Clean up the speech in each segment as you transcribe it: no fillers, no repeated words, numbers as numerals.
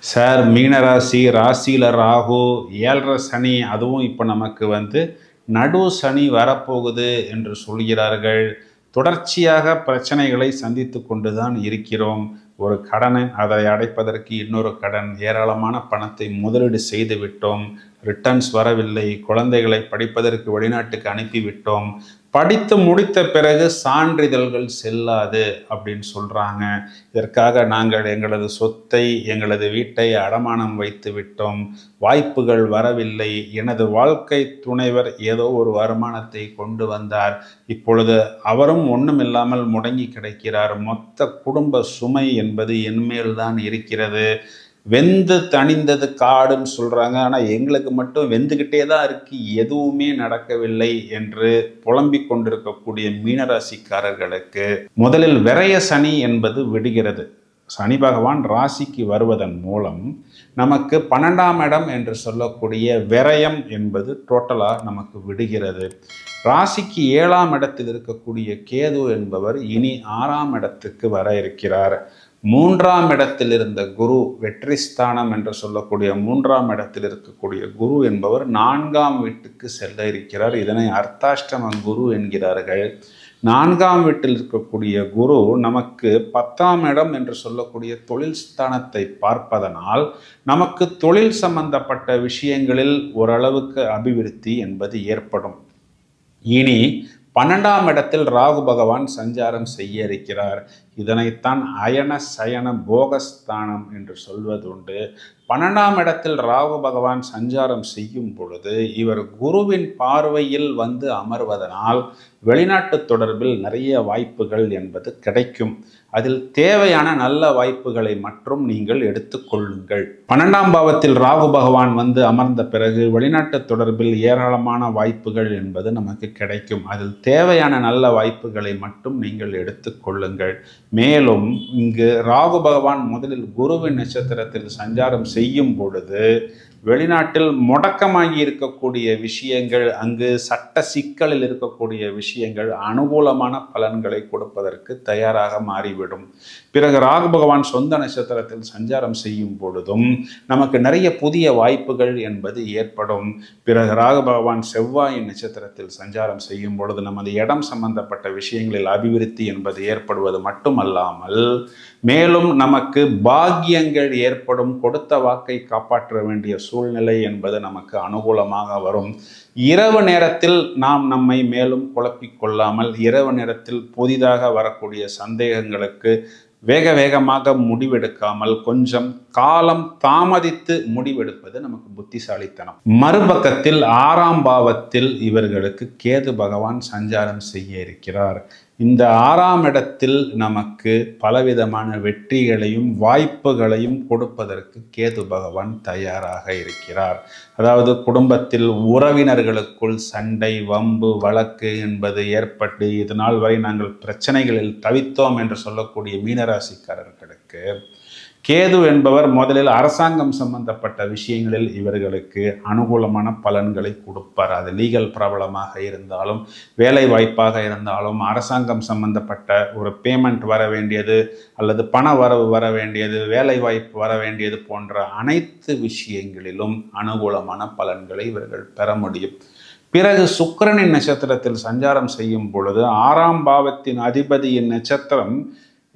Sir மீனராசி ராசியில் ராகு 7.5 சனி, அதுவும் இப்போ நமக்கு நடு சனி வரப்போகுது என்று சொல்கிறார்கள். தொடர்ச்சியாக பிரச்சனைகளை சந்தித்து கொண்டு தான் இருக்கிறோம். ஒரு கடனை அதை அடைப்பதற்கு இன்னொரு கடன், ஏராளமான பணத்தை முதலீடு செய்து விட்டோம், ரிட்டர்ன்ஸ் வரவில்லை. குழந்தைகளை படிப்பதற்கு வெளிநாட்டுக்கு அனுப்பிவிட்டோம், படித்து முடித்த பிறகு சான்றிதழ்கள் செல்லாது அப்படின்னு சொல்கிறாங்க. இதற்காக நாங்கள் எங்களது சொத்தை, எங்களது வீட்டை அடமானம் வைத்து விட்டோம், வாய்ப்புகள் வரவில்லை. எனது வாழ்க்கை துணைவர் ஏதோ ஒரு வருமானத்தை கொண்டு வந்தார், இப்பொழுது அவரும் ஒன்றுமில்லாமல் முடங்கி கிடைக்கிறார். மொத்த குடும்ப சுமை என்பது என்மேல்தான் இருக்கிறது. வெந்து தணிந்தது காடுன்னு சொல்கிறாங்க, ஆனால் எங்களுக்கு மட்டும் வெந்துக்கிட்டே தான் இருக்குது, எதுவுமே நடக்கவில்லை என்று புலம்பிக் கொண்டிருக்கக்கூடிய மீனராசிக்காரர்களுக்கு முதலில் விரய சனி என்பது விடுகிறது. சனி பகவான் ராசிக்கு வருவதன் மூலம் நமக்கு 12ஆம் இடம் என்று சொல்லக்கூடிய விரயம் என்பது டோட்டலாக நமக்கு விடுகிறது. ராசிக்கு 7ஆம் இடத்தில் இருக்கக்கூடிய கேது என்பவர் இனி 6ஆம் இடத்துக்கு வர இருக்கிறார். 3ஆம் இடத்தில் இருந்த குரு, வெற்றி ஸ்தானம் என்று சொல்லக்கூடிய 3ஆம் இடத்தில் இருக்கக்கூடிய குரு என்பவர் 4ஆம் வீட்டுக்கு செல்ல இருக்கிறார். இதனை அர்த்தாஷ்டம குரு என்கிறார்கள். 4ஆம் வீட்டில் இருக்கக்கூடிய குரு நமக்கு 10ஆம் இடம் என்று சொல்லக்கூடிய தொழில் ஸ்தானத்தை பார்ப்பதனால் நமக்கு தொழில் சம்பந்தப்பட்ட விஷயங்களில் ஓரளவுக்கு அபிவிருத்தி என்பது ஏற்படும். இனி 12ஆம் இடத்தில் ராகு பகவான் சஞ்சாரம் செய்ய இருக்கிறார். இதனைத்தான் அயன சயன போகஸ்தானம் என்று சொல்வதுண்டு. 12ஆம் இடத்தில் ராகு பகவான் சஞ்சாரம் செய்யும் பொழுது இவர் குருவின் பார்வையில் அமர்வதனால் வெளிநாட்டு தொடர்பில் நிறைய வாய்ப்புகள் என்பது கிடைக்கும். அதில் தேவையான நல்ல வாய்ப்புகளை மட்டும் நீங்கள் எடுத்துக்கொள்ளுங்கள். 12ஆம் பாவத்தில் ராகு பகவான் அமர்ந்த பிறகு வெளிநாட்டு தொடர்பில் ஏராளமான வாய்ப்புகள் என்பது நமக்கு கிடைக்கும். அதில் தேவையான நல்ல வாய்ப்புகளை மட்டும் நீங்கள் எடுத்துக்கொள்ளுங்கள். மேலும் இங்கு ராகு பகவான் முதலில் குருவின் நட்சத்திரத்தில் சஞ்சாரம் செய்யும் பொழுது வெளிநாட்டில் முடக்கமாகி இருக்கக்கூடிய விஷயங்கள், அங்கு சட்ட சிக்கலில் இருக்கக்கூடிய விஷயங்கள் அனுகூலமான பலன்களை கொடுப்பதற்கு தயாராக மாறிவிடும். பிறகு ராகு பகவான் சொந்த நட்சத்திரத்தில் சஞ்சாரம் செய்யும் பொழுதும் நமக்கு நிறைய புதிய வாய்ப்புகள் என்பது ஏற்படும். பிறகு ராகு பகவான் செவ்வாயின் நட்சத்திரத்தில் சஞ்சாரம் செய்யும் பொழுது நமது இடம் சம்பந்தப்பட்ட விஷயங்களில் அபிவிருத்தி என்பது ஏற்படுவது மட்டுமல்லாமல் மேலும் நமக்கு பாக்கியங்கள் ஏற்படும். கொடுத்த வாக்கை காப்பாற்ற வேண்டிய சூழ்நிலை என்பது நமக்கு அனுகூலமாக வரும். இரவு நேரத்தில் நாம் நம்மை மேலும் குழப்பிக் கொள்ளாமல் இரவு நேரத்தில் புதிதாக வரக்கூடிய சந்தேகங்களுக்கு வேகமாக முடிவெடுக்காமல் கொஞ்சம் காலம் தாமதித்து முடிவெடுப்பது நமக்கு புத்திசாலித்தனம். மறுபக்கத்தில் 6ஆம் பாவத்தில் இவர்களுக்கு கேது பகவான் சஞ்சாரம் செய்ய இருக்கிறார். இந்த 6ஆம் இடத்தில் நமக்கு பலவிதமான வெற்றிகளையும் வாய்ப்புகளையும் கொடுப்பதற்கு கேது பகவான் தயாராக இருக்கிறார். அதாவது குடும்பத்தில் உறவினர்களுக்குள் சண்டை, வம்பு, வழக்கு என்பது ஏற்பட்டு இதனால் வரை நாங்கள் பிரச்சனைகளில் தவித்தோம் என்று சொல்லக்கூடிய மீனராசிக்காரர்களுக்கு கேது என்பவர் முதலில் அரசாங்கம் சம்பந்தப்பட்ட விஷயங்களில் இவர்களுக்கு அனுகூலமான பலன்களை கொடுப்பார். அது லீகல் ப்ராப்ளமாக இருந்தாலும், வேலை வாய்ப்பாக இருந்தாலும், அரசாங்கம் சம்பந்தப்பட்ட ஒரு பேமெண்ட் வர வேண்டியது அல்லது பண வரவு வர வேண்டியது, வேலை வாய்ப்பு வர வேண்டியது போன்ற அனைத்து விஷயங்களிலும் அனுகூலமான பலன்களை இவர்கள் பெற முடியும். பிறகு சுக்கிரனின் நட்சத்திரத்தில் சஞ்சாரம் செய்யும் பொழுது 6ஆம் பாவத்தின் அதிபதியின் நட்சத்திரம்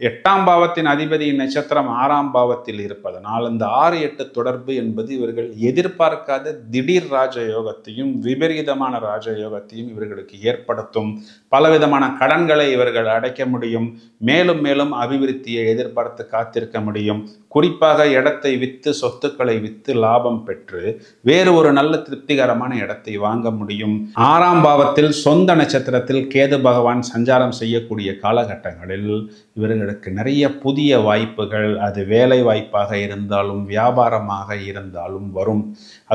8ஆம் பாவத்தின் அதிபதியின் நட்சத்திரம் 6ஆம் பாவத்தில் இருப்பதனால் இந்த 6-8 தொடர்பு என்பது இவர்கள் எதிர்பார்க்காத திடீர் ராஜயோகத்தையும் விபரீதமான ராஜயோகத்தையும் இவர்களுக்கு ஏற்படுத்தும். பலவிதமான கடன்களை இவர்கள் அடைக்க முடியும். மேலும் மேலும் அபிவிருத்தியை எதிர்பார்த்து காத்திருக்க முடியும். குறிப்பாக இடத்தை விற்று, சொத்துக்களை விற்று லாபம் பெற்று வேறு ஒரு நல்ல திருப்திகரமான இடத்தை வாங்க முடியும். 6ஆம் பாவத்தில் சொந்த நட்சத்திரத்தில் கேது பகவான் சஞ்சாரம் செய்யக்கூடிய காலகட்டங்களில் இவர்களுக்கு நிறைய புதிய வாய்ப்புகள், அது வேலை வாய்ப்பாக இருந்தாலும் வியாபாரமாக இருந்தாலும் வரும்.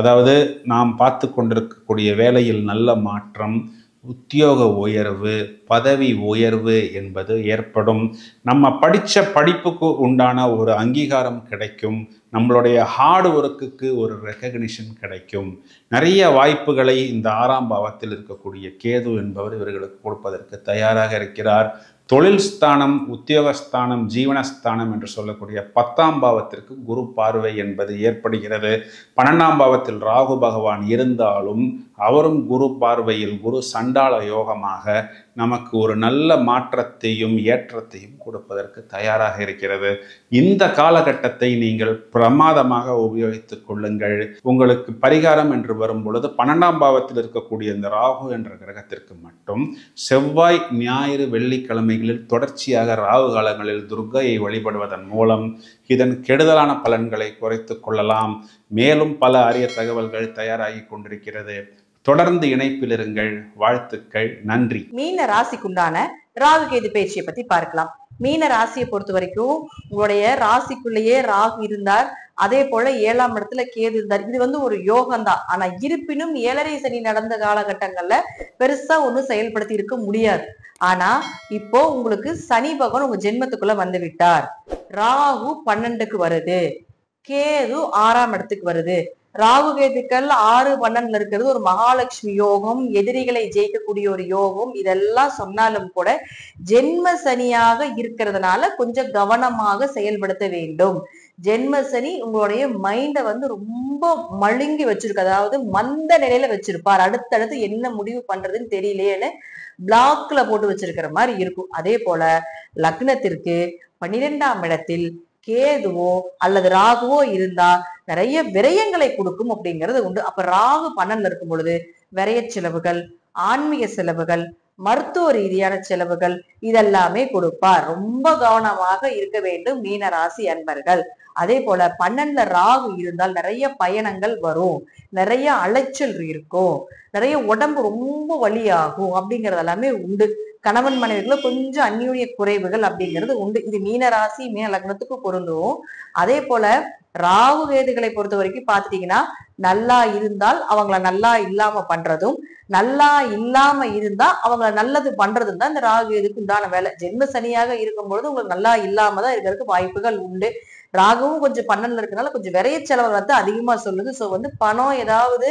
அதாவது நாம் பார்த்து கொண்டிருக்கக்கூடிய வேலையில் நல்ல மாற்றம், உத்தியோக உயர்வு, பதவி உயர்வு என்பது ஏற்படும். நம்ம படித்த படிப்புக்கு உண்டான ஒரு அங்கீகாரம் கிடைக்கும். நம்மளுடைய ஹார்ட் ஒர்க்குக்கு ஒரு ரெக்கக்னிஷன் கிடைக்கும். நிறைய வாய்ப்புகளை இந்த 6ஆம் பாவத்தில் இருக்கக்கூடிய கேது என்பவர் இவர்களுக்கு கொடுப்பதற்கு தயாராக இருக்கிறார். தொழில் ஸ்தானம், உத்தியோகஸ்தானம், ஜீவனஸ்தானம் என்று சொல்லக்கூடிய 10ஆம் பாவத்திற்கு குரு பார்வை என்பது ஏற்படுகிறது. 12ஆம் பாவத்தில் ராகு பகவான் இருந்தாலும் அவரும் குரு பார்வையில் குரு சண்டாள யோகமாக நமக்கு ஒரு நல்ல மாற்றத்தையும் ஏற்றத்தையும் கொடுப்பதற்கு தயாராக இருக்கிறது. இந்த காலகட்டத்தை நீங்கள் பிரமாதமாக உபயோகித்துக் கொள்ளுங்கள். உங்களுக்கு பரிகாரம் என்று வரும் பொழுது 12ஆம் பாவத்தில் இருக்கக்கூடிய இந்த ராகு என்ற கிரகத்திற்கு மட்டும் செவ்வாய், ஞாயிறு, வெள்ளிக்கிழமைகளில் தொடர்ச்சியாக ராகு காலங்களில் துர்க்கையை வழிபடுவதன் மூலம் இதன் கெடுதலான பலன்களை குறைத்து கொள்ளலாம். மேலும் பல அரிய தகவல்கள் தயாராகி கொண்டிருக்கிறது. தொடர்ந்து இணைப்பில் இருங்கள். வாழ்த்துக்கள். நன்றி. மீன ராசிக்குண்டான ராகு கேது பயிற்சியை பத்தி பார்க்கலாம். மீன ராசியை பொறுத்த வரைக்கும் உங்களுடைய ராசிக்குள்ளேயே ராகு இருந்தார், அதே போல 7ஆம் இடத்துல கேது இருந்தார். இது ஒரு யோகம் தான். ஆனா இருப்பினும் 7.5 சனி நடந்த காலகட்டங்கள்ல பெருசா ஒண்ணும் செயல்படுத்தி இருக்க முடியாது. ஆனா இப்போ உங்களுக்கு சனி பகவான் உங்க ஜென்மத்துக்குள்ள வந்து விட்டார். ராகு 12க்கு வருது, கேது 6ஆம் இடத்துக்கு வருது. ராகு கேதுக்கள் 6, 12 இருக்கிறது ஒரு மகாலட்சுமி யோகம், எதிரிகளை ஜெயிக்கக்கூடிய ஒரு யோகம். இதெல்லாம் சொன்னாலும் கூட ஜென்ம சனியாக இருக்கிறதுனால கொஞ்சம் கவனமாக செயல்படுத்த வேண்டும். ஜென்ம சனி உங்களுடைய மைண்ட ரொம்ப மழுங்கி வச்சிருக்கு, அதாவது மந்த நிலையில வச்சிருப்பார். அடுத்தடுத்து என்ன முடிவு பண்றதுன்னு தெரியலையேன்னு பிளாக்ல போட்டு வச்சிருக்கிற மாதிரி இருக்கும். அதே போல லக்னத்திற்கு 12ஆம் இடத்தில் கேதுவோ அல்லது ராகுவோ இருந்தா நிறைய விரயங்களை கொடுக்கும் அப்படிங்கிறது உண்டு. அப்ப ராகு 12 இருக்கும் பொழுது விரய செலவுகள், ஆன்மீக செலவுகள், மருத்துவ ரீதியான செலவுகள் இதெல்லாமே கொடுப்பார். ரொம்ப கவனமாக இருக்க வேண்டும் மீன ராசி அன்பர்கள். அதே போல 12 ராகு இருந்தால் நிறைய பயணங்கள் வரும், நிறைய அலைச்சல் இருக்கும், நிறைய உடம்பு ரொம்ப வலியாகும் அப்படிங்கிறது எல்லாமே உண்டு. கணவன் மனைவிக்குள்ள கொஞ்சம் அந்யோன்ய குறைவுகள் அப்படிங்கிறது உண்டு. இது மீன ராசி மீன லக்னத்துக்கு பொருந்தும். அதே போல ராகு கேதுகளை பொறுத்த வரைக்கும் பாத்துட்டீங்கன்னா நல்லா இருந்தால் அவங்கள நல்லா இல்லாம பண்றதும், நல்லா இல்லாம இருந்தா அவங்கள நல்லது பண்றதும் தான் இந்த ராகு கேதுக்கு உண்டான வேலை. ஜென்ம சனியாக இருக்கும்பொழுது உங்களுக்கு நல்லா இல்லாம தான் இருக்கிறதுக்கு வாய்ப்புகள் உண்டு. ராகுவும் கொஞ்சம் 12 இருக்கனால கொஞ்சம் விரைய செலவு அதிகமா சொல்லுது. சோ பணம் ஏதாவது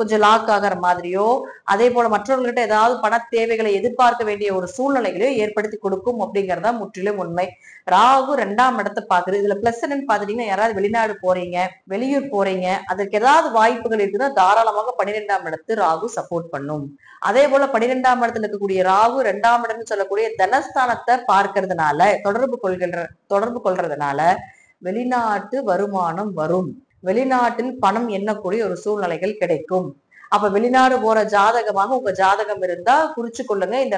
கொஞ்சம் லாக் ஆகிற மாதிரியோ, அதே போல மற்றவர்கள்ட்ட ஏதாவது பண தேவைகளை எதிர்பார்க்க வேண்டிய ஒரு சூழ்நிலைகளையோ ஏற்படுத்தி கொடுக்கும் அப்படிங்கறதா முற்றிலும் உண்மை. ராகு 2ஆம் இடத்தை பாக்குறது. இதுல பிளஸ் என்னன்னு பாத்துட்டீங்கன்னா, யாராவது வெளிநாடு போறீங்க, வெளியூர் போறீங்க, அதற்கு ஏதாவது வாய்ப்புகள் இருக்குன்னா தாராளமாக 12ஆம் இடத்து ராகு சப்போர்ட் பண்ணும். அதே போல 12ஆம் இடத்துல இருக்கக்கூடிய ராகு 2ஆம் இடம்னு சொல்லக்கூடிய தனஸ்தானத்தை பார்க்கறதுனால தொடர்பு கொள்றதுனால வெளிநாட்டு வருமானம் வரும், வெளிநாட்டில் பணம் எண்ணக்கூடிய ஒரு சூழ்நிலைகள் கிடைக்கும். அப்ப வெளிநாடு போற ஜாதகமாக உங்க ஜாதகம் இருந்தா குறிச்சு கொள்ளுங்க. இந்த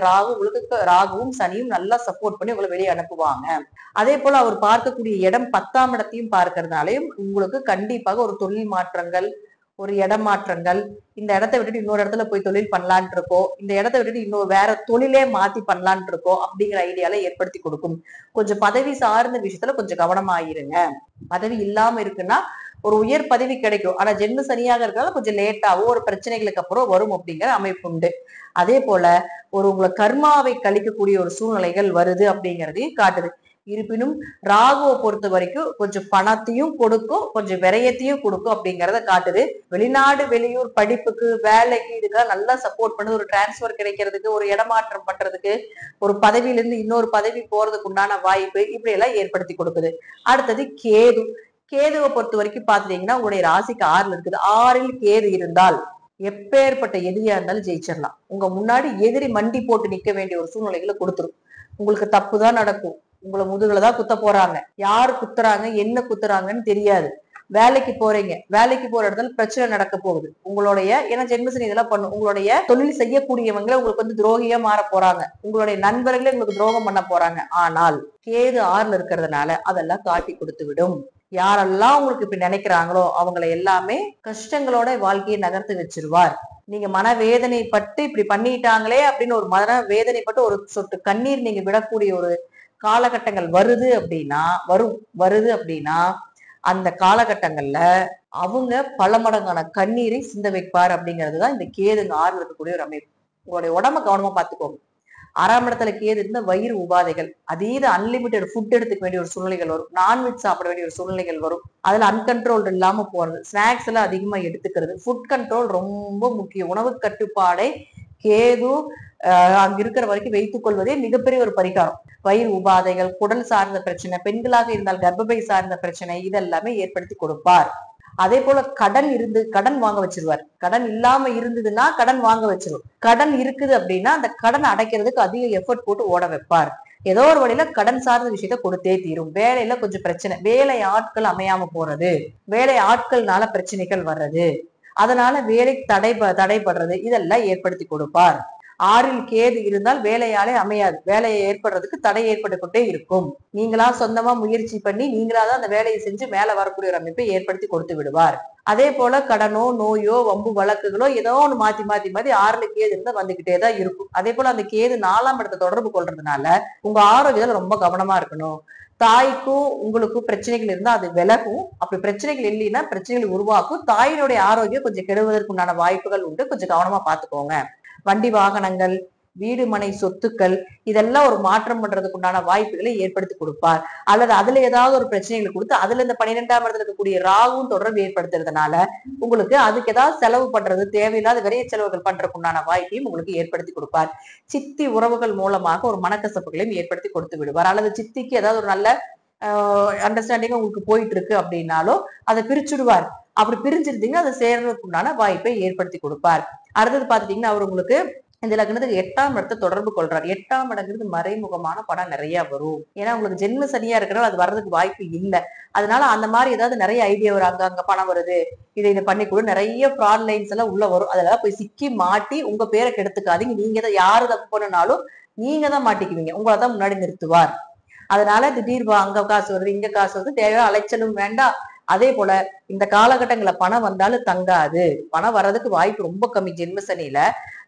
ராகுவும் சனியும் நல்லா சப்போர்ட் பண்ணி உங்களை வெளியே அனுப்புவாங்க. அதே போல அவர் பார்க்கக்கூடிய இடம் 10ஆம் இடத்தையும் பார்க்கறதுனாலையும் உங்களுக்கு கண்டிப்பாக ஒரு தொழில் மாற்றங்கள், ஒரு இடம் மாற்றங்கள், இந்த இடத்தை விட்டுட்டு இன்னொரு இடத்துல போய் தொழில் பண்ணலான் இருக்கோம், இந்த இடத்தை விட்டுட்டு இன்னொரு வேற தொழிலே மாத்தி பண்ணலான் இருக்கோம் அப்படிங்கிற ஐடியால ஏற்படுத்தி கொடுக்கும். கொஞ்சம் பதவி சார்ந்த விஷயத்துல கொஞ்சம் கவனமாயிருங்க. பதவி இல்லாம இருக்குன்னா ஒரு உயர் பதவி கிடைக்கும், ஆனா ஜென்ம சனியாக இருக்கிறதால கொஞ்சம் லேட்டாவோ ஒரு பிரச்சனைகளுக்கு அப்புறம் வரும் அப்படிங்கிற அமைப்பு உண்டு. அதே போல உங்களை கர்மாவை கழிக்கக்கூடிய ஒரு சூழ்நிலைகள் வருது அப்படிங்கிறதையும் காட்டுது. இருப்பினும் ராகுவை பொறுத்த வரைக்கும் கொஞ்சம் பணத்தையும் கொடுக்கும், கொஞ்சம் விரயத்தையும் கொடுக்கும் அப்படிங்கிறத காட்டுது. வெளிநாடு வெளியூர் படிப்புக்கு, வேலைக்கு இதுக்கெல்லாம் நல்லா சப்போர்ட் பண்ணுது. ஒரு டிரான்ஸ்பர் கிடைக்கிறதுக்கு, ஒரு இடமாற்றம் பண்றதுக்கு, ஒரு பதவியிலிருந்து இன்னொரு பதவி போறதுக்கு உண்டான வாய்ப்பு இப்படி எல்லாம் ஏற்படுத்தி கொடுக்குது. அடுத்தது கேது. கேதுவை பொறுத்த வரைக்கும் பாத்துட்டீங்கன்னா உங்களுடைய ராசிக்கு 6ல் இருக்குது. 6ல் கேது இருந்தால் எப்பேற்பட்ட எதிரியா இருந்தாலும் ஜெயிச்சிடலாம். உங்க முன்னாடி எதிரி மண்டி போட்டு நிக்க வேண்டிய ஒரு சூழ்நிலைகளை கொடுத்துரும். உங்களுக்கு தப்பு தான் நடக்கும், உங்களை முதுகுலதான் குத்த போறாங்க, யாரு குத்துறாங்க என்ன குத்துறாங்கன்னு தெரியாது. வேலைக்கு போறீங்க, வேலைக்கு போற இடத்துல பிரச்சனை நடக்க போகுது. ஏன்னா ஜென்மசனி இதெல்லாம் பண்ணும். உங்களுடைய தொழில் செய்யக்கூடியவங்களை உங்களுக்கு துரோகியா மாற போறாங்க, உங்களுடைய நண்பர்களே உங்களுக்கு துரோகம் பண்ண போறாங்க. ஆனால் கேது 6ல் இருக்கிறதுனால அதெல்லாம் காட்டி கொடுத்து விடும். யாரெல்லாம் உங்களுக்கு இப்படி நினைக்கிறாங்களோ அவங்களை எல்லாமே கஷ்டங்களோட வாழ்க்கையை நகர்த்து வச்சிருவார். நீங்க மனவேதனைப்பட்டு இப்படி பண்ணிட்டாங்களே அப்படின்னு ஒரு மன வேதனைப்பட்டு ஒரு சொட்டு கண்ணீர் நீங்க விடக்கூடிய ஒரு காலகட்டங்கள் வருது அப்படின்னா அந்த காலகட்டங்கள்ல அவங்க பல மடங்கான கண்ணீரை சிந்த வைப்பார் அப்படிங்கிறதுதான் இந்த கேதுங்க 6ல் இருக்கக்கூடிய ஒரு அமைப்பு. உங்களுடைய உடம்ப கவனமா பார்த்துக்கோங்க. 6ஆம் இடத்துல கேது இருந்த வயிறு உபாதைகள், அதீத அன்லிமிட்டெட் ஃபுட் எடுத்துக்க வேண்டிய ஒரு சூழ்நிலைகள் வரும், நான்வெஜ் சாப்பிட வேண்டிய ஒரு சூழ்நிலைகள் வரும். அதுல அன்கண்ட்ரோல்டு இல்லாம போறது, ஸ்நாக்ஸ் எல்லாம் அதிகமா எடுத்துக்கிறது, ஃபுட் கண்ட்ரோல் ரொம்ப முக்கியம். உணவு கட்டுப்பாடை கேது அங்க இருக்கிற வரைக்கும் வைத்துக் கொள்வதே மிகப்பெரிய ஒரு பரிகாரம். வயிறு உபாதைகள், குடல் சார்ந்த பிரச்சனை, பெண்களாக இருந்தால் கர்ப்பப்பை சார்ந்த பிரச்சனை இதெல்லாமே ஏற்படுத்தி கொடுப்பார். அதே போல கடன் வாங்க வச்சிருவார். கடன் இல்லாம இருந்ததுன்னா கடன் வாங்க வச்சிருவோம். கடன் இருக்குது அப்படின்னா அந்த கடன் அடைக்கிறதுக்கு அதிக எஃபர்ட் போட்டு ஓட வைப்பார். ஏதோ ஒரு வழியில கடன் சார்ந்த விஷயத்த கொடுத்தே தீரும். வேலையில கொஞ்சம் பிரச்சனை, வேலை ஆட்கள் அமையாம போறது, வேலை ஆட்கள்னால பிரச்சனைகள் வர்றது, அதனால வேலை தடைபடுறது இதெல்லாம் ஏற்படுத்தி கொடுப்பார். 6ல் கேது இருந்தால் வேலையாலே அமையாது. வேலையை ஏற்படுறதுக்கு தடை ஏற்பட்டு கொண்டே இருக்கும். நீங்களா சொந்தமா முயற்சி பண்ணி நீங்களாதான் அந்த வேலையை செஞ்சு மேல வரக்கூடிய ஒரு அமைப்பை ஏற்படுத்தி கொடுத்து விடுவார். அதே போல கடனோ நோயோ வம்பு வழக்குகளோ ஏதோ ஒண்ணு மாத்தி 6ல் கேது இருந்தா வந்துகிட்டே தான் இருக்கும். அதே போல அந்த கேது 4ஆம் இடத்தை தொடர்பு கொள்றதுனால உங்க ஆரோக்கியத்துல ரொம்ப கவனமா இருக்கணும். தாய்க்கும் உங்களுக்கும் பிரச்சனைகள் இருந்தா அது விலகும். அப்படி பிரச்சனைகள் இல்லைன்னா பிரச்சனைகள் உருவாக்கும். தாயினுடைய ஆரோக்கியம் கொஞ்சம் கெடுவதற்கு உண்டான வாய்ப்புகள் உண்டு. கொஞ்சம் கவனமா பாத்துக்கோங்க. வண்டி வாகனங்கள், வீடு மனை சொத்துக்கள் இதெல்லாம் ஒரு மாற்றம் பண்றதுக்கு உண்டான வாய்ப்புகளை ஏற்படுத்தி கொடுப்பார். அல்லது அதுல ஏதாவது ஒரு பிரச்சனைகளை கொடுத்து அதுல இந்த 12ஆம் இடத்துல இருக்கக்கூடிய ராகுவும் தொடர்பு ஏற்படுத்துறதுனால உங்களுக்கு அதுக்கு ஏதாவது செலவு பண்றது, தேவையில்லாத விரைய செலவுகள் பண்றதுக்கு உண்டான வாய்ப்பையும் உங்களுக்கு ஏற்படுத்தி கொடுப்பார். சித்தி உறவுகள் மூலமாக ஒரு மனக்கசப்புகளையும் ஏற்படுத்தி கொடுத்து விடுவார். அல்லது சித்திக்கு ஏதாவது ஒரு நல்ல அண்டர்ஸ்டாண்டிங் உங்களுக்கு போயிட்டு இருக்கு அப்படின்னாலும் அதை பிரிச்சுடுவார். அப்படி பிரிஞ்சிருந்தீங்கன்னா அதை சேர்றதுக்கு உண்டான வாய்ப்பை ஏற்படுத்தி கொடுப்பார். அடுத்தது பாத்துட்டீங்கன்னா அவர் உங்களுக்கு இந்த லக்னத்துக்கு 8ஆம் இடத்தை தொடர்பு கொள்றார். 8ஆம் இடங்கிறது மறைமுகமான பணம் நிறைய வரும். ஏன்னா உங்களுக்கு ஜென்ம சனியா இருக்கிறனால அது வர்றதுக்கு வாய்ப்பு இல்லை. அதனால அந்த மாதிரி ஏதாவது நிறைய ஐடியா வரும். அங்க பணம் வருது, இதை பண்ணி கூட நிறைய ஃப்ராட் லைன்ஸ் எல்லாம் உள்ள வரும். அதெல்லாம் போய் சிக்கி மாட்டி உங்க பேரை கெடுத்துக்காதீங்க. நீங்க தான் யாரு தப்பு பண்ணனாலும் நீங்க தான் மாட்டிக்குவீங்க. உங்களை தான் முன்னாடி நிறுத்துவார். அதனால திடீர் அங்க காசு வருது, இங்க காசு வருது, தேவையான அலைச்சலும் வேண்டாம். அதே போல இந்த காலகட்டங்கள்ல பணம் வந்தாலும் தங்காது. பணம் வர்றதுக்கு வாய்ப்பு ரொம்ப கம்மி ஜென்ம சனியில.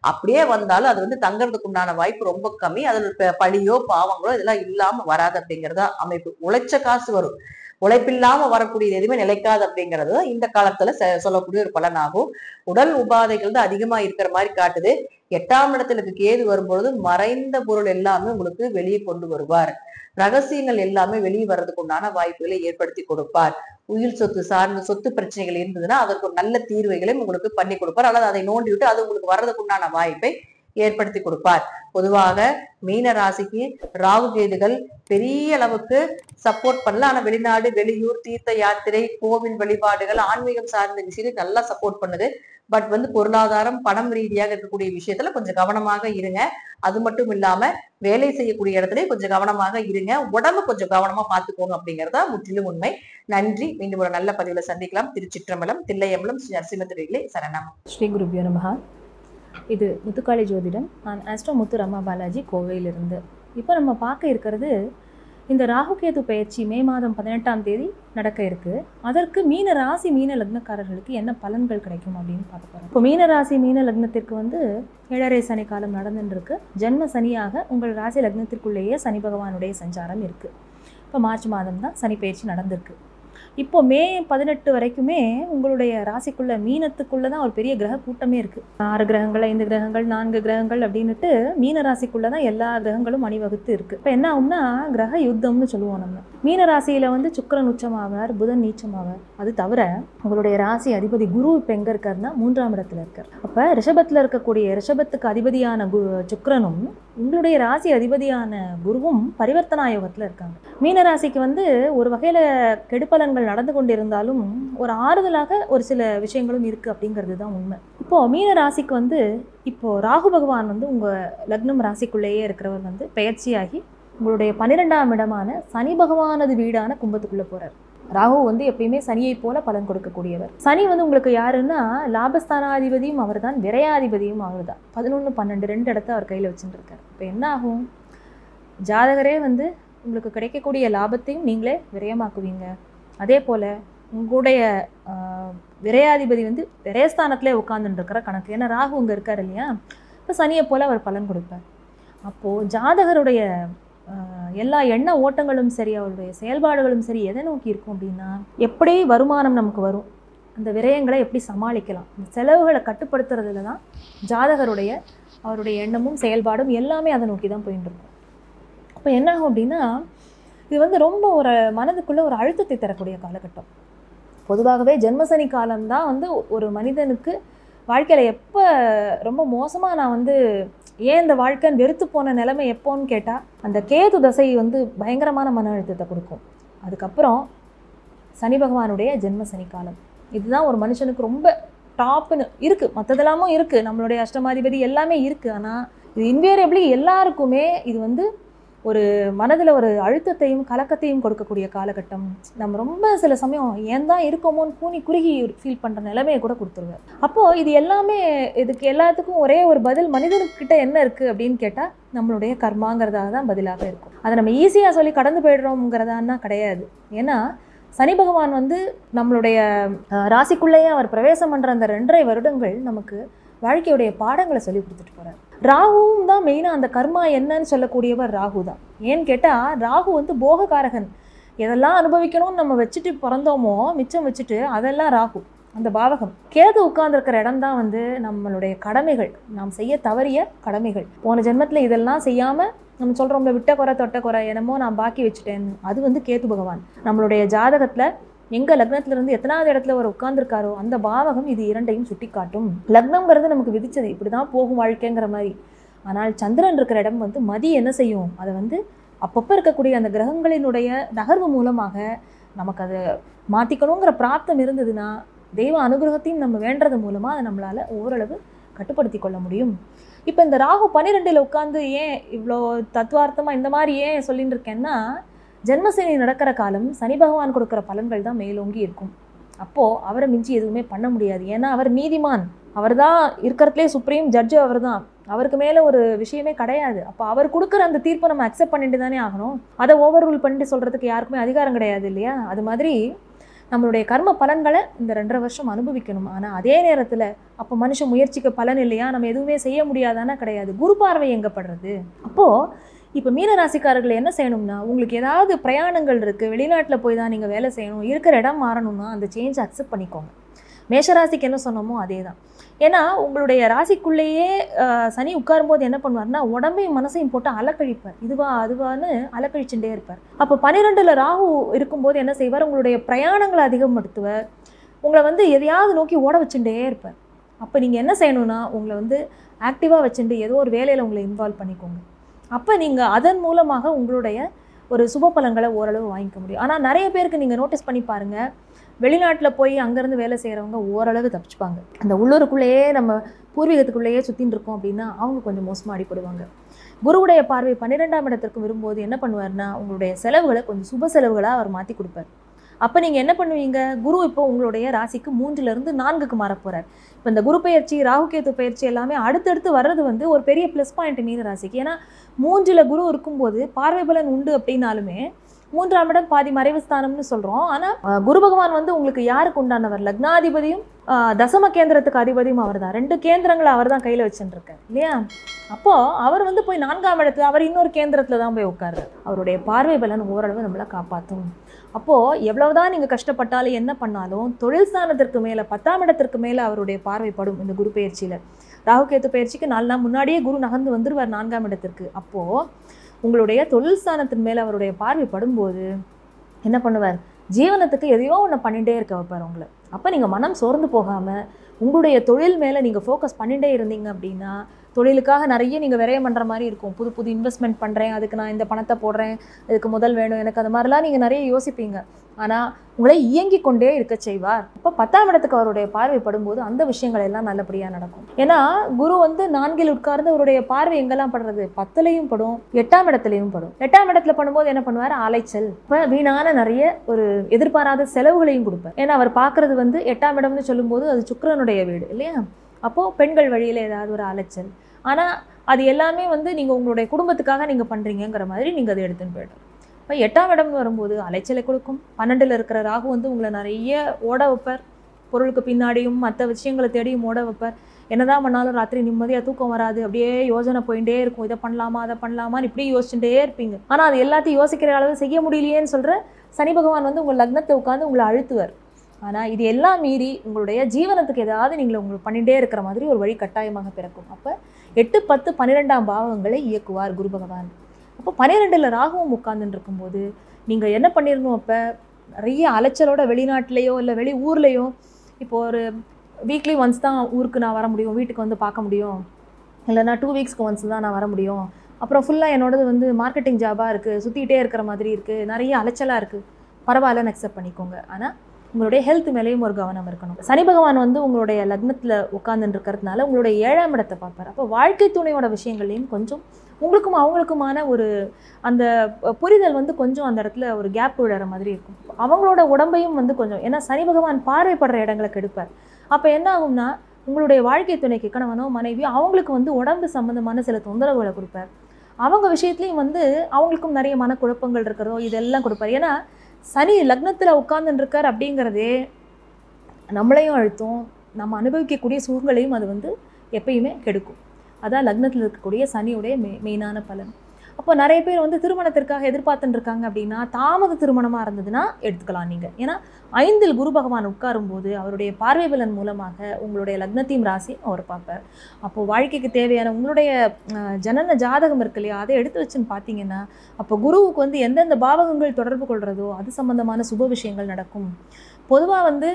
அப்படியே வந்தாலும் அது வந்து தங்கறதுக்கு உண்டான வாய்ப்பு ரொம்ப கம்மி. அதுல பழியோ பாவங்களோ இதெல்லாம் இல்லாம வராது அப்படிங்கறத அமைப்பு. உழைச்ச காசு வரும், உழைப்பில்லாம வரக்கூடியது எதுவுமே நிலைக்காது அப்படிங்கிறது இந்த காலத்துல சொல்லக்கூடிய ஒரு பலனாகும். உடல் உபாதைகள் தான் அதிகமா இருக்கிற மாதிரி காட்டுது. 8ஆம் இடத்துல கேது வரும்பொழுது மறைந்த பொருள் எல்லாமே உங்களுக்கு வெளியே கொண்டு வருவார். ரகசியங்கள் எல்லாமே வெளியே வர்றதுக்கு உண்டான வாய்ப்புகளை ஏற்படுத்தி கொடுப்பார். உயிர் சொத்து சார்ந்த சொத்து பிரச்சனைகள் இருந்ததுன்னா அதற்கு ஒரு நல்ல தீர்வுகளையும் உங்களுக்கு பண்ணி கொடுப்பார். அல்லது அதை நோண்டி விட்டு அது உங்களுக்கு வர்றதுக்கு உண்டான வாய்ப்பை ஏற்படுத்தி கொடுப்பார். பொதுவாக மீன ராசிக்கு ராகு கேதுகள் பெரிய அளவுக்கு சப்போர்ட் பண்ணல. ஆனா வெளிநாடு, வெளியூர், தீர்த்த யாத்திரை, கோவில் வழிபாடுகள், ஆன்மீகம் சார்ந்த விஷயத்துக்கு நல்லா சப்போர்ட் பண்ணுது. பட் வந்து பொருளாதாரம், பணம் ரீதியாக இருக்கக்கூடிய விஷயத்துல கொஞ்சம் கவனமாக இருங்க. அது மட்டும் இல்லாம வேலை செய்யக்கூடிய இடத்துல கொஞ்சம் கவனமாக இருங்க. உடம்பு கொஞ்சம் கவனமா பாத்துக்கோங்க அப்படிங்கறதா முற்றிலும் உண்மை. நன்றி. மீண்டும் ஒரு நல்ல பதிவுல சந்திக்கலாம். திருச்சிற்றம்பலம், தில்லையம்பலம், ஸ்ரீ நரசிம்மத்திரிகளே சரணம். ஸ்ரீ குருபியோ நமஹ. இது முத்துக்காளி ஜோதிடம். நான் ஆஸ்ட்ரோ முத்து ரமா பாலாஜி, கோவையிலிருந்து. இப்போ நம்ம பார்க்க இருக்கிறது இந்த ராகுகேது பயிற்சி மே மாதம் 18ஆம் தேதி நடக்க இருக்கு. அதற்கு மீன ராசி மீன லக்னக்காரர்களுக்கு என்ன பலன்கள் கிடைக்கும் அப்படின்னு பார்க்க போறோம். இப்போ மீன ராசி மீன லக்னத்திற்கு வந்து 7.5 சனி காலம் நடந்துருக்கு. ஜென்ம சனியாக உங்கள் ராசி லக்னத்திற்குள்ளேயே சனி பகவானுடைய சஞ்சாரம் இருக்கு. இப்போ மார்ச் மாதம் தான் சனி பயிற்சி நடந்திருக்கு. இப்போ மே 18 வரைக்குமே உங்களுடைய ராசிக்குள்ள மீனத்துக்குள்ள தான் ஒரு பெரிய கிரக கூட்டமே இருக்கு. 6 கிரகங்கள், 5 கிரகங்கள், 4 கிரகங்கள் அப்படின்னுட்டு மீன ராசிக்குள்ள தான் எல்லா கிரகங்களும் அணிவகுத்து இருக்கு. இப்போ என்ன ஆகும்னா கிரக யுத்தம்னு சொல்லுவோம் நம்ம. மீன ராசியில வந்து சுக்கிரன் உச்சமாவார், புதன் நீச்சமாவார். அது தவிர உங்களுடைய ராசி அதிபதி குரு இப்போ எங்க இருக்காருன்னா 3ஆம் இடத்துல இருக்கார். அப்ப ரிஷபத்துல இருக்கக்கூடிய ரிஷபத்துக்கு அதிபதியான சுக்கிரனும் உங்களுடைய ராசி அதிபதியான குருவும் பரிவர்த்தனா யோகத்துல இருக்காங்க. மீன ராசிக்கு வந்து ஒரு வகையில கெடுபலன்கள் நடந்து கொண்டிருந்தாலும் ஒரு ஆறுதலாக ஒரு சில விஷயங்களும் இருக்கு அப்படிங்கிறது தான் உண்மை. இப்போ மீன ராசிக்கு வந்து இப்போ ராகு பகவான் வந்து உங்க லக்னம் ராசிக்குள்ளேயே இருக்கிறவர் வந்து பெயர்ச்சியாகி உங்களுடைய 12ஆம் இடமான சனி பகவானது வீடான கும்பத்துக்குள்ள போறார். ராகு வந்து எப்பயுமே சனியை போல பலன் கொடுக்கக்கூடியவர். சனி வந்து உங்களுக்கு யாருன்னா லாபஸ்தானாதிபதியும் அவர் தான், விரையாதிபதியும் அவர் தான். 11, 12 2 இடத்த அவர் கையில் வச்சுட்டு இருக்கார். இப்போ என்ன ஆகும், ஜாதகரே வந்து உங்களுக்கு கிடைக்கக்கூடிய லாபத்தையும் நீங்களே விரயமாக்குவீங்க. அதே போல் உங்களுடைய விரையாதிபதி வந்து விரயஸ்தானத்திலே உட்காந்துருக்கிற கணக்கு. ஏன்னா ராகு அங்கே இருக்கார் இல்லையா, இப்போ சனியை போல் அவர் பலன் கொடுப்பார். அப்போது ஜாதகருடைய எல்லா எண்ண ஓட்டங்களும் சரி, அவருடைய செயல்பாடுகளும் சரி எதை நோக்கி இருக்கும் அப்படின்னா எப்படி வருமானம் நமக்கு வரும், அந்த விரயங்களை எப்படி சமாளிக்கலாம், இந்த செலவுகளை கட்டுப்படுத்துறதுல தான் ஜாதகருடைய அவருடைய எண்ணமும் செயல்பாடும் எல்லாமே அதை நோக்கி தான் போயிட்டு இருக்கும். அப்போ என்ன ஆகும் அப்படின்னா இது வந்து ரொம்ப ஒரு மனதுக்குள்ளே ஒரு அழுத்தத்தை தரக்கூடிய காலகட்டம். பொதுவாகவே ஜென்மசனி காலம்தான் வந்து ஒரு மனிதனுக்கு வாழ்க்கையில் எப்போ ரொம்ப மோசமாக நான் வந்து ஏன் இந்த வாழ்க்கைன்னு வெறுத்து போன நிலைமை எப்போன்னு கேட்டால் அந்த கேது தசை வந்து பயங்கரமான மன அழுத்தத்தை கொடுக்கும். அதுக்கப்புறம் சனி பகவானுடைய ஜென்ம சனி காலம், இதுதான் ஒரு மனுஷனுக்கு ரொம்ப டாப்னு இருக்குது. மற்றதெல்லாமும் இருக்குது, நம்மளுடைய அஷ்டமாதிபதி எல்லாமே இருக்குது. ஆனால் இது இன்வேரியபிளி எல்லாருக்குமே இது வந்து ஒரு மனதில் ஒரு அழுத்தத்தையும் கலக்கத்தையும் கொடுக்கக்கூடிய காலகட்டம். நம்ம ரொம்ப சில சமயம் ஏன் தான் இருக்கோமோன்னு கூனி குறுகி ஃபீல் பண்ணுற நிலைமையை கூட கொடுத்துருவேன். அப்போது இது எல்லாமே இதுக்கு எல்லாத்துக்கும் ஒரே ஒரு பதில், மனிதர்கிட்ட என்ன இருக்குது அப்படின்னு கேட்டால் நம்மளுடைய கர்மாங்கிறதாக தான் பதிலாக இருக்கும். அதை நம்ம ஈஸியாக சொல்லி கடந்து போய்டுறோங்கிறதான்னா கிடையாது. ஏன்னா சனி பகவான் வந்து நம்மளுடைய ராசிக்குள்ளேயே அவர் பிரவேசம் பண்ணுற அந்த 2.5 வருடங்கள் நமக்கு வாழ்க்கையுடைய பாடங்களை சொல்லி கொடுத்துட்டு போகிறார். ராகுவும் தான் மெயினாக அந்த கர்மா என்னன்னு சொல்லக்கூடியவர் ராகு தான். ஏன்னு கேட்டால் ராகு வந்து போககாரகன். எதெல்லாம் அனுபவிக்கணும்னு நம்ம வச்சுட்டு பிறந்தோமோ மிச்சம் வச்சுட்டு அதெல்லாம் ராகு அந்த பாவகம். கேது உட்கார்ந்துருக்கிற இடம் தான் வந்து நம்மளுடைய கடமைகள், நாம் செய்ய தவறிய கடமைகள். போன ஜென்மத்தில் இதெல்லாம் செய்யாமல் நம்ம சொல்கிறோம்ல விட்ட குறை தொட்ட குறை என்னமோ நான் பாக்கி வச்சுட்டேன், அது வந்து கேது பகவான். நம்மளுடைய ஜாதகத்தில் எங்கள் லக்னத்திலிருந்து எத்தனாவது இடத்துல ஒரு உட்கார்ந்துருக்காரோ அந்த பாவகம் இது 2ஐயும் சுட்டி காட்டும். லக்னங்கிறது நமக்கு விதிச்சது, இப்படி தான் போகும் வாழ்க்கைங்கிற மாதிரி. ஆனால் சந்திரன் இருக்கிற இடம் வந்து மதி என்ன செய்யும், அதை வந்து அப்பப்போ இருக்கக்கூடிய அந்த கிரகங்களினுடைய நகர்வு மூலமாக நமக்கு அதை மாற்றிக்கணுங்கிற பிராப்தம் இருந்ததுன்னா தெய்வ அனுகிரகத்தையும் நம்ம வேண்டது மூலமாக அதை நம்மளால் ஓரளவு கட்டுப்படுத்தி கொள்ள முடியும். இப்போ இந்த ராகு 12ல் உட்காந்து ஏன் இவ்வளோ தத்துவார்த்தமாக இந்த மாதிரி ஏன் சொல்லிட்டு இருக்கேன்னா, ஜென்மசனி நடக்கிற காலம் சனி பகவான் கொடுக்குற பலன்கள் தான் மேலோங்கி இருக்கும். அப்போது அவரை மிஞ்சி எதுவுமே பண்ண முடியாது. ஏன்னா அவர் நீதிமான், அவர் தான் இருக்கிறதுலே சுப்ரீம் ஜட்ஜு, அவர் தான், அவருக்கு மேலே ஒரு விஷயமே கிடையாது. அப்போ அவர் கொடுக்குற அந்த தீர்ப்பை நம்ம அக்செப்ட் பண்ணிட்டு தானே ஆகணும். அதை ஓவர் ரூல் பண்ணிட்டு சொல்கிறதுக்கு யாருக்குமே அதிகாரம் கிடையாது இல்லையா? அது மாதிரி நம்மளுடைய கர்ம பலன்களை இந்த 2.5 வருஷம் அனுபவிக்கணும். ஆனால் அதே நேரத்தில் அப்போ மனுஷன் முயற்சிக்க பலன் இல்லையா, நம்ம எதுவுமே செய்ய முடியாதானா கிடையாது. குரு பார்வை எங்கே படுறது? அப்போது இப்போ மீனராசிக்காரர்கள் என்ன செய்யணும்னா, உங்களுக்கு ஏதாவது பிரயாணங்கள் இருக்குது, வெளிநாட்டில் போய் தான் நீங்கள் வேலை செய்யணும், இருக்கிற இடம் மாறணும்னா அந்த சேஞ்சை அக்செப்ட் பண்ணிக்கோங்க. மேஷராசிக்கு என்ன சொன்னோமோ அதே தான். ஏன்னா உங்களுடைய ராசிக்குள்ளேயே சனி உட்காரும்போது என்ன பண்ணுவார்னா, உடம்பையும் மனசையும் போட்டு அலக்கழிப்பார், இதுவா அதுவான்னு அலக்கழிச்சுட்டே இருப்பார். அப்போ 12ல் ராகு இருக்கும்போது என்ன செய்வார், உங்களுடைய பிரயாணங்களை அதிகப்படுத்துவார், உங்களை வந்து எதையாவது நோக்கி ஓட வச்சுட்டே இருப்பார். அப்போ நீங்கள் என்ன செய்யணும்னா, உங்களை வந்து ஆக்டிவாக வச்சுட்டு ஏதோ ஒரு வேலையில் உங்களை இன்வால்வ் பண்ணிக்கோங்க. அப்போ நீங்கள் அதன் மூலமாக உங்களுடைய ஒரு சுப பலன்களை ஓரளவு வாங்கிக்க முடியும். ஆனால் நிறைய பேருக்கு நீங்கள் நோட்டீஸ் பண்ணி பாருங்கள், வெளிநாட்டில் போய் அங்கேருந்து வேலை செய்கிறவங்க ஓரளவு தப்பிச்சுப்பாங்க. அந்த உள்ளூருக்குள்ளேயே நம்ம பூர்வீகத்துக்குள்ளேயே சுற்றின்னு இருக்கோம் அப்படின்னா அவங்க கொஞ்சம் மோசமாக அடிப்படுவாங்க. குருவுடைய பார்வை 12ஆம் இடத்திற்கு வரும்போது என்ன பண்ணுவார்னா, உங்களுடைய செலவுகளை கொஞ்சம் சுப செலவுகளாக அவர் மாற்றி கொடுப்பார். அப்போ நீங்கள் என்ன பண்ணுவீங்க, குரு இப்போ உங்களுடைய ராசிக்கு 3லிருந்து 4க்கு மாற போகிறார். இப்போ இந்த குரு பயிற்சி, ராகுகேது பயிற்சி எல்லாமே அடுத்தடுத்து வர்றது வந்து ஒரு பெரிய ப்ளஸ் பாயிண்ட் மீன ராசிக்கு. ஏன்னா 3ல் குரு இருக்கும்போது பார்வை பலன் உண்டு அப்படின்னாலுமே 3ஆம் இடம் பாதி மறைவு ஸ்தானம்னு சொல்கிறோம். ஆனால் குரு பகவான் வந்து உங்களுக்கு யாருக்கு உண்டானவர், லக்னாதிபதியும் தசம கேந்திரத்துக்கு அதிபதியும் அவர் தான். 2 கேந்திரங்களை அவர் தான் கையில் வச்சுருக்கார் இல்லையா? அப்போது அவர் வந்து போய் 4ஆம் இடத்துல அவர் இன்னொரு கேந்திரத்தில் தான் போய் உட்கார்றார். அவருடைய பார்வை பலன் ஓரளவு நம்மளை காப்பாற்றும். அப்போது எவ்வளவுதான் நீங்கள் கஷ்டப்பட்டாலும் என்ன பண்ணாலும் தொழில் ஸ்தானத்திற்கு மேலே 10ஆம் இடத்திற்கு மேலே அவருடைய பார்வைப்படும். இந்த குரு பயிற்சியில் ராகுகேது பயிற்சிக்கு 4 நாள் முன்னாடியே குரு நகர்ந்து வந்துடுவார் 4ஆம் இடத்திற்கு. அப்போது உங்களுடைய தொழில் ஸ்தானத்தின் மேலே அவருடைய பார்வை படும்போது என்ன பண்ணுவார், ஜீவனத்துக்கு எதையோ ஒன்று பண்ணிகிட்டே இருக்க வைப்பார் உங்களை. அப்போ நீங்கள் மனம் சோர்ந்து போகாமல் உங்களுடைய தொழில் மேலே நீங்கள் ஃபோக்கஸ் பண்ணிகிட்டே இருந்தீங்க அப்படின்னா, தொழிலுக்காக நிறைய நீங்கள் விரயம் பண்ணுற மாதிரி இருக்கும். புது புது இன்வெஸ்ட்மெண்ட் பண்ணுறேன், அதுக்கு நான் இந்த பணத்தை போடுறேன், இதுக்கு முதல் வேணும் எனக்கு, அது மாதிரிலாம் நீங்கள் நிறைய யோசிப்பீங்க. ஆனால் உங்களை இயங்கி கொண்டே இருக்க செய்வார். அப்போ 10ஆம் இடத்துக்கு அவருடைய பார்வை படும்போது அந்த விஷயங்கள் எல்லாம் நல்லபடியாக நடக்கும். ஏன்னா குரு வந்து 4ல் உட்கார்ந்து அவருடைய பார்வை எங்கெல்லாம் படுறது, 10லையும் படும், 8ஆம் இடத்துலையும் படும். 8ஆம் இடத்துல பண்ணும்போது என்ன பண்ணுவார், அலைச்சல், இப்போ வீணான நிறைய ஒரு எதிர்பாராத செலவுகளையும் கொடுப்பார். ஏன்னா அவர் பார்க்குறது வந்து 8ஆம் இடம்னு சொல்லும்போது அது சுக்கிரனுடைய வீடு இல்லையா? அப்போது பெண்கள் வழியில் ஏதாவது ஒரு அலைச்சல். ஆனால் அது எல்லாமே வந்து நீங்கள் உங்களுடைய குடும்பத்துக்காக நீங்கள் பண்ணுறீங்கிற மாதிரி நீங்கள் அதை எடுத்துன்னு போய்டும். இப்போ 8ஆம் இடம்னு வரும்போது அலைச்சலை கொடுக்கும். 12ல் இருக்கிற ராகு வந்து உங்களை நிறைய ஓட வைப்பார், பொருளுக்கு பின்னாடியும் மற்ற விஷயங்களை தேடியும் ஓட வைப்பார். என்னதான் பண்ணாலும் ராத்திரி நிம்மதியாக தூக்கம் வராது, அப்படியே யோசனை போயிட்டே இருக்கும், இதை பண்ணலாமா அதை பண்ணலாமான்னு இப்படி யோசிச்சுட்டே இருப்பீங்க. ஆனால் அது எல்லாத்தையும் யோசிக்கிற அளவு செய்ய முடியலையேன்னு சொல்கிற சனி பகவான் வந்து உங்கள் லக்னத்தை உட்காந்து உங்களை அழுத்துவார். ஆனால் இது எல்லாம் மீறி உங்களுடைய ஜீவனத்துக்கு ஏதாவது நீங்கள் உங்களுக்கு பண்ணிகிட்டே இருக்கிற மாதிரி ஒரு வழி கட்டாயமாக பிறக்கும். அப்போ 8, 10, 12ஆம் பாவங்களை இயக்குவார் குரு பகவான். அப்போ 12ல் ராகுவும் உட்கார்ந்துட்டு இருக்கும்போது நீங்கள் என்ன பண்ணிடணும், அப்போ நிறைய அலைச்சலோட வெளிநாட்டிலையோ இல்லை வெளி ஊர்லேயோ, இப்போ ஒரு வீக்லி ஒன்ஸ் தான் ஊருக்கு நான் வர முடியும், வீட்டுக்கு வந்து பார்க்க முடியும், இல்லைனா 2 வீக்ஸ்க்கு ஒன்ஸ் தான் நான் வர முடியும், அப்புறம் ஃபுல்லாக என்னோடது வந்து மார்க்கெட்டிங் ஜாபாக இருக்குது, சுற்றிக்கிட்டே இருக்கிற மாதிரி இருக்குது, நிறைய அலைச்சலாக இருக்குது, பரவாயில்லன்னு அக்செப்ட் பண்ணிக்கோங்க. ஆனால் உங்களுடைய ஹெல்த் மேலேயும் ஒரு கவனம் இருக்கணும். சனி பகவான் வந்து உங்களுடைய லக்னத்தில் உட்கார்ந்துட்டு இருக்கிறதுனால உங்களுடைய 7ஆம் இடத்தை பார்ப்பார். அப்போ வாழ்க்கை துணையோட விஷயங்கள்லையும் கொஞ்சம் உங்களுக்கும் அவங்களுக்குமான ஒரு அந்த புரிதல் வந்து கொஞ்சம் அந்த இடத்துல ஒரு கேப் விடுற மாதிரி இருக்கும். அவங்களோட உடம்பையும் வந்து கொஞ்சம், ஏன்னா சனி பகவான் பார்வைப்படுற இடங்களை கெடுப்பார். அப்போ என்ன ஆகும்னா உங்களுடைய வாழ்க்கை துணைக்கு கணவனோ மனைவியோ அவங்களுக்கு வந்து உடம்பு சம்மந்தமான சில தொந்தரவுகளை கொடுப்பார். அவங்க விஷயத்துலையும் வந்து அவங்களுக்கும் நிறைய மனக்குழப்பங்கள் இருக்கிறதோ இதெல்லாம் கொடுப்பார். ஏன்னா சனி லக்னத்தில் உட்கார்ந்துட்டு இருக்கார் அப்படிங்கிறதே நம்மளையும் அழுத்தும், நம்ம அனுபவிக்கக்கூடிய சுகங்களையும் அது வந்து எப்பயுமே கெடுக்கும். அதான் லக்னத்தில் இருக்கக்கூடிய சனியுடைய மெயினான பலன். அப்போ நிறைய பேர் வந்து திருமணத்திற்காக எதிர்பார்த்துட்டு இருக்காங்க அப்படின்னா தாமத திருமணமாக இருந்ததுன்னா எடுத்துக்கலாம் நீங்கள். ஏன்னா 5ல் குரு பகவான் உட்காரும்போது அவருடைய பார்வை பலன் மூலமாக உங்களுடைய லக்னத்தையும் ராசியும் அவர் பார்ப்பார். அப்போது வாழ்க்கைக்கு தேவையான உங்களுடைய ஜனன ஜாதகம் இருக்கு இல்லையா, அதை எடுத்து வச்சுன்னு பார்த்தீங்கன்னா அப்போ குருவுக்கு வந்து எந்தெந்த பாவகங்கள் தொடர்பு கொள்கிறதோ அது சம்பந்தமான சுப விஷயங்கள் நடக்கும். பொதுவாக வந்து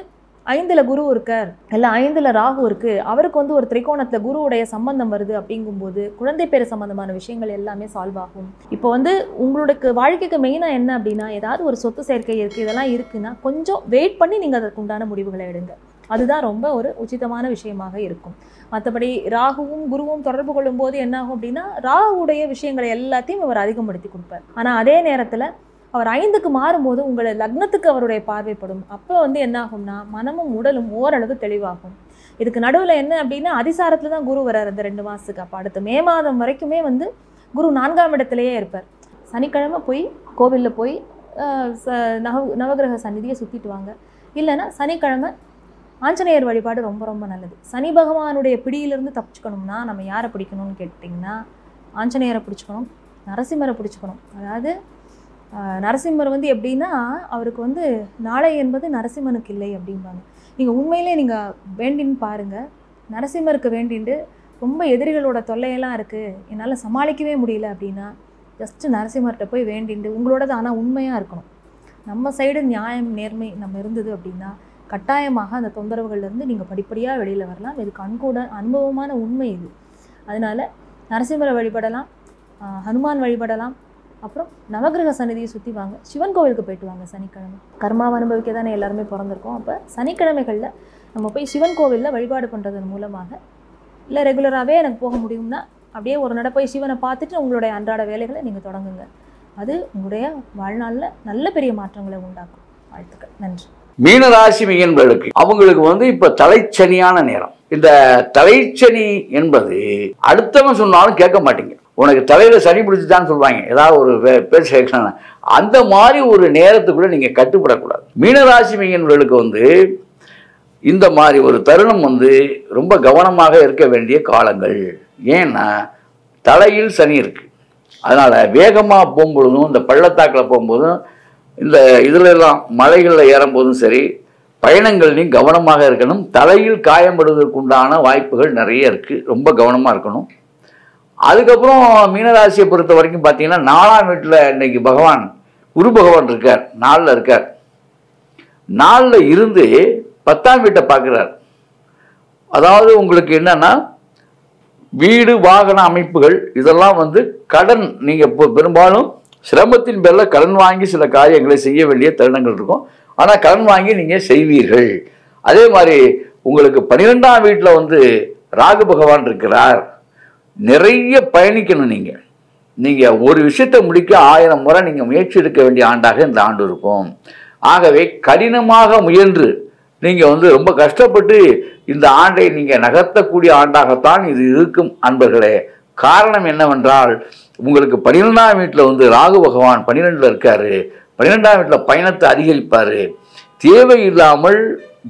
5ல் குரு இருக்கார், இல்லை 5ல் ராகு இருக்குது, அவருக்கு வந்து ஒரு திரிகோணத்தில் குருவுடைய சம்பந்தம் வருது அப்படிங்கும்போது குழந்தை பேர் சம்பந்தமான விஷயங்கள் எல்லாமே சால்வ் ஆகும். இப்போ வந்து உங்களுக்கு வாழ்க்கைக்கு மெயினாக என்ன அப்படின்னா ஏதாவது ஒரு சொத்து சேர்க்கை இருக்குது, இதெல்லாம் இருக்குன்னா கொஞ்சம் வெயிட் பண்ணி நீங்கள் அதற்கு உண்டான முடிவுகளை எடுங்க. அதுதான் ரொம்ப ஒரு உச்சிதமான விஷயமாக இருக்கும். மற்றபடி ராகுவும் குருவும் தொடர்பு கொள்ளும் போது என்ன ஆகும் அப்படின்னா ராகுடைய விஷயங்களை எல்லாத்தையும் அவர் அதிகப்படுத்தி கொடுப்பார். ஆனால் அதே நேரத்தில் அவர் 5க்கு மாறும்போது உங்களை லக்னத்துக்கு அவருடைய பார்வைப்படும். அப்போ வந்து என்ன ஆகும்னா மனமும் உடலும் ஓரளவு தெளிவாகும். இதுக்கு நடுவில் என்ன அப்படின்னா அதிசாரத்தில் தான் குரு வரார் அந்த 2 மாதத்துக்கு. அப்போ அடுத்த மே மாதம் வரைக்குமே வந்து குரு 4ஆம் இடத்துலையே இருப்பார். சனிக்கிழமை போய் கோவிலில் போய் நவகிரக சந்நிதியை சுற்றிட்டு வாங்க. இல்லைன்னா சனிக்கிழமை ஆஞ்சநேயர் வழிபாடு ரொம்ப ரொம்ப நல்லது. சனி பகவானுடைய பிடியிலிருந்து தப்பிச்சுக்கணும்னா நம்ம யாரை பிடிக்கணும்னு கேட்டிங்கன்னா ஆஞ்சநேயரை பிடிச்சிக்கணும், நரசிம்மரை பிடிச்சிக்கணும். அதாவது நரசிம்மர் வந்து எப்படின்னா அவருக்கு வந்து நாளை என்பது நரசிம்மனுக்கு இல்லை அப்படிம்பாங்க. நீங்கள் உண்மையிலே நீங்கள் வேண்டின்னு பாருங்கள், நரசிம்மருக்கு வேண்டிட்டு ரொம்ப எதிரிகளோட தொல்லையெல்லாம் இருக்குது, என்னால் சமாளிக்கவே முடியல அப்படின்னா ஜஸ்ட்டு நரசிம்மர்கிட்ட போய் வேண்டிட்டு உங்களோடது ஆனால் உண்மையாக இருக்கணும். நம்ம சைடு நியாயம் நேர்மை நம்ம இருந்தது அப்படின்னா கட்டாயமாக அந்த தொந்தரவுகள்லேருந்து நீங்கள் படிப்படியாக வெளியில் வரலாம். இதுக்கு அனுபவமான உண்மை இது. அதனால் நரசிம்மரை வழிபடலாம், ஹனுமான் வழிபடலாம், அப்புறம் நவகிரக சந்நிதியை சுற்றி வாங்க, சிவன் கோவிலுக்கு போயிட்டு வாங்க. சனிக்கிழமை கர்மாவை அனுபவிக்க தானே எல்லாருமே பிறந்திருக்கோம். அப்போ சனிக்கிழமைகளில் நம்ம போய் சிவன் கோவிலில் வழிபாடு பண்ணுறதன் மூலமாக, இல்லை ரெகுலராகவே எனக்கு போக முடியும்னா அப்படியே ஒரு நட போய் சிவனை பார்த்துட்டு உங்களுடைய அன்றாட வேலைகளை நீங்கள் தொடங்குங்க. அது உங்களுடைய வாழ்நாளில் நல்ல பெரிய மாற்றங்களை உண்டாக்கும். வாழ்த்துக்கள். நன்றி. மீனராசி மீனர்களுக்கு அவங்களுக்கு வந்து இப்ப தலைச்சனியான நேரம். இந்த தலைச்சனி என்பது அடுத்தவன் சொன்னாலும் கேட்க மாட்டீங்க. உனக்கு தலையில சனி பிடிச்சுதான்னு சொல்லுவாங்க, ஏதாவது ஒரு பேச்சு கேட்கலாம். அந்த மாதிரி ஒரு நேரத்துக்குள்ள நீங்க கட்டுப்படக்கூடாது. மீனராசி மீனர்களுக்கு வந்து இந்த மாதிரி ஒரு தருணம் வந்து ரொம்ப கவனமாக இருக்க வேண்டிய காலங்கள். ஏன்னா தலையில் சனி இருக்கு. அதனால வேகமா போகும்பொழுதும் இந்த பள்ளத்தாக்கில் போகும்போதும் இந்த இதுல எல்லாம் மலைகளில் ஏறும்போதும் சரி, பயணங்கள்லையும் கவனமாக இருக்கணும். தலையில் காயப்படுவதற்கு உண்டான வாய்ப்புகள் நிறைய இருக்குது, ரொம்ப கவனமாக இருக்கணும். அதுக்கப்புறம் மீனராசியை பொறுத்த வரைக்கும் பார்த்தீங்கன்னா 4ஆம் வீட்டில் இன்னைக்கு பகவான் குரு பகவான் இருக்கார், 4ல் இருக்கார். 4ல் இருந்து 10ஆம் வீட்டை பார்க்குறார். அதாவது உங்களுக்கு என்னன்னா வீடு வாகன அமைப்புகள் இதெல்லாம் வந்து கடன், நீங்கள் இப்போ பெரும்பாலும் சிரமத்தின் பேரில் கடன் வாங்கி சில காரியங்களை செய்ய வேண்டிய தருணங்கள் இருக்கும். ஆனால் கடன் வாங்கி நீங்கள் செய்வீர்கள். அதே மாதிரி உங்களுக்கு 12ஆம் வீட்டில் வந்து ராகு பகவான் இருக்கிறார். நிறைய பயணிக்கணும். நீங்கள் ஒரு விஷயத்தை முடிக்க 1000 முறை நீங்கள் முயற்சி எடுக்க வேண்டிய ஆண்டாக இந்த ஆண்டு இருக்கும். ஆகவே கடினமாக முயன்று நீங்கள் வந்து ரொம்ப கஷ்டப்பட்டு இந்த ஆண்டை நீங்கள் நகர்த்தக்கூடிய ஆண்டாகத்தான் இது இருக்கும் அன்பர்களே. காரணம் என்னவென்றால் உங்களுக்கு 12ஆம் வீட்டில் வந்து ராகு பகவான் 12ல் இருக்காரு. 12ஆம் வீட்டில் பயணத்தை அதிகரிப்பார். தேவையில்லாமல்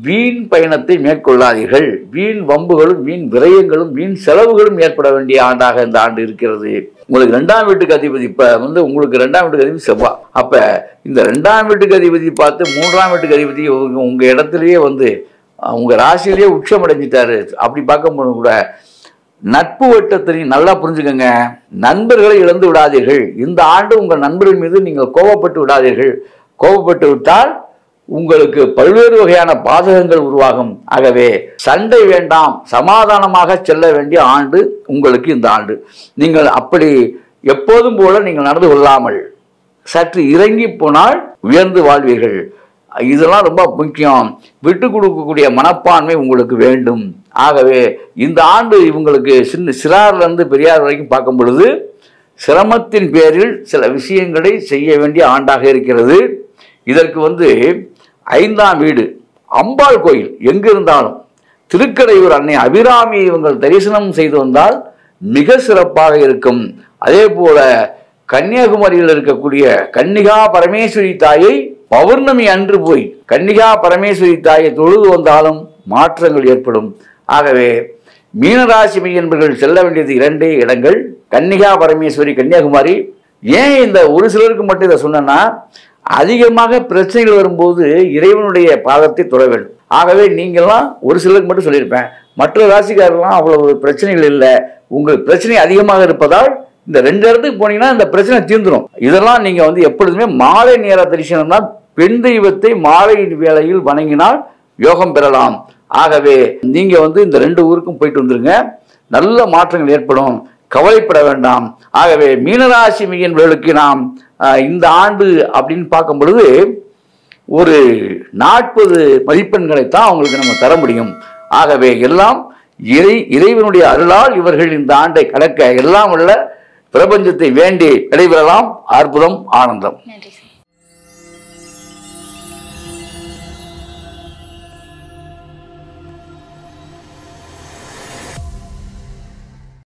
வீண் பயணத்தை மேற்கொள்ளாதீர்கள். வீண் வம்புகளும் வீண் விரயங்களும் வீண் செலவுகளும் ஏற்பட வேண்டிய ஆண்டாக இந்த ஆண்டு இருக்கிறது. உங்களுக்கு 2ஆம் வீட்டுக்கு அதிபதி இப்போ வந்து உங்களுக்கு 2ஆம் வீட்டுக்கு அதிபதி செவ்வாய். அப்போ இந்த 2ஆம் வீட்டுக்கு அதிபதி பார்த்து 3ஆம் வீட்டுக்கு அதிபதி உங்கள் இடத்துலையே வந்து உங்கள் ராசியிலேயே உச்சம் அடைஞ்சிட்டாரு. அப்படி பார்க்கும்போது கூட நட்பு வட்டத்திலையும் நல்லா புரிஞ்சுக்கங்க, நண்பர்களை இழந்து விடாதீர்கள். இந்த ஆண்டு உங்கள் நண்பர்கள் மீது நீங்கள் கோபப்பட்டு விடாதீர்கள். கோபப்பட்டு விட்டால் உங்களுக்கு பல்வேறு வகையான பாதகங்கள் உருவாகும். ஆகவே சண்டை வேண்டாம், சமாதானமாக செல்ல வேண்டிய ஆண்டு உங்களுக்கு இந்த ஆண்டு. நீங்கள் அப்படி எப்போதும் போல நீங்கள் நடந்து கொள்ளாமல் சற்று இறங்கி போனால் உயர்ந்து வாழ்வீர்கள். இதெல்லாம் ரொம்ப முக்கியம். விட்டு கொடுக்கக்கூடிய மனப்பான்மை உங்களுக்கு வேண்டும். ஆகவே இந்த ஆண்டு இவங்களுக்கு சிறார்லேருந்து பெரியார் வரைக்கும் பார்க்கும் பொழுது சிரமத்தின் பேரில் சில விஷயங்களை செய்ய வேண்டிய ஆண்டாக இருக்கிறது. இதற்கு 5ஆம் வீடு அம்பாள் கோயில் எங்கு இருந்தாலும் திருக்கடையூர் அன்னை அபிராமி இவங்கள் தரிசனம் செய்து வந்தால் மிக சிறப்பாக இருக்கும். அதே போல கன்னியாகுமரியில் இருக்கக்கூடிய கன்னிகா பரமேஸ்வரி தாயை பௌர்ணமி அன்று போய் கன்னிகா பரமேஸ்வரி தாயை தொழுது வந்தாலும் மாற்றங்கள் ஏற்படும். ஆகவே மீனராசி என்பவர்கள் செல்ல வேண்டியது 2 இடங்கள், கன்னிகா பரமேஸ்வரி கன்னியாகுமரி. ஏன் இந்த ஒரு சிலருக்கு மட்டும் இதை சொன்னா, அதிகமாக பிரச்சனைகள் வரும்போது இறைவனுடைய பாதத்தை தொட வேண்டும். ஆகவே நீங்கள்லாம் ஒரு சிலருக்கு மட்டும் சொல்லியிருப்பேன், மற்ற ராசிக்காரெல்லாம் அவ்வளவு பிரச்சனைகள் இல்லை. உங்களுக்கு பிரச்சனை அதிகமாக இருப்பதால் இந்த 2 இடத்துக்கு போனீங்கன்னா இந்த பிரச்சனை தீர்ந்துடும். இதெல்லாம் நீங்க எப்பொழுதுமே மாலை நேர தரிசனம் தான், பெண் தெய்வத்தை மாலை வேளையில் வணங்கினால் யோகம் பெறலாம். ஆகவே நீங்க இந்த 2 ஊருக்கும் போயிட்டு வந்துருங்க, நல்ல மாற்றங்கள் ஏற்படும், கவலைப்பட வேண்டாம். ஆகவே மீனராசி என்பவர்களுக்கு நாம் இந்த ஆண்டு அப்படின்னு பார்க்கும் பொழுது ஒரு 40 மதிப்பெண்களைத்தான் அவங்களுக்கு நம்ம தர முடியும். ஆகவே எல்லாம் இறைவனுடைய அருளால் இவர்கள் இந்த ஆண்டை கடக்க எல்லாம் உள்ள பிரபஞ்சத்தை வேண்டி விடைபெறலாம். அற்புதம், ஆனந்தம். நன்றி.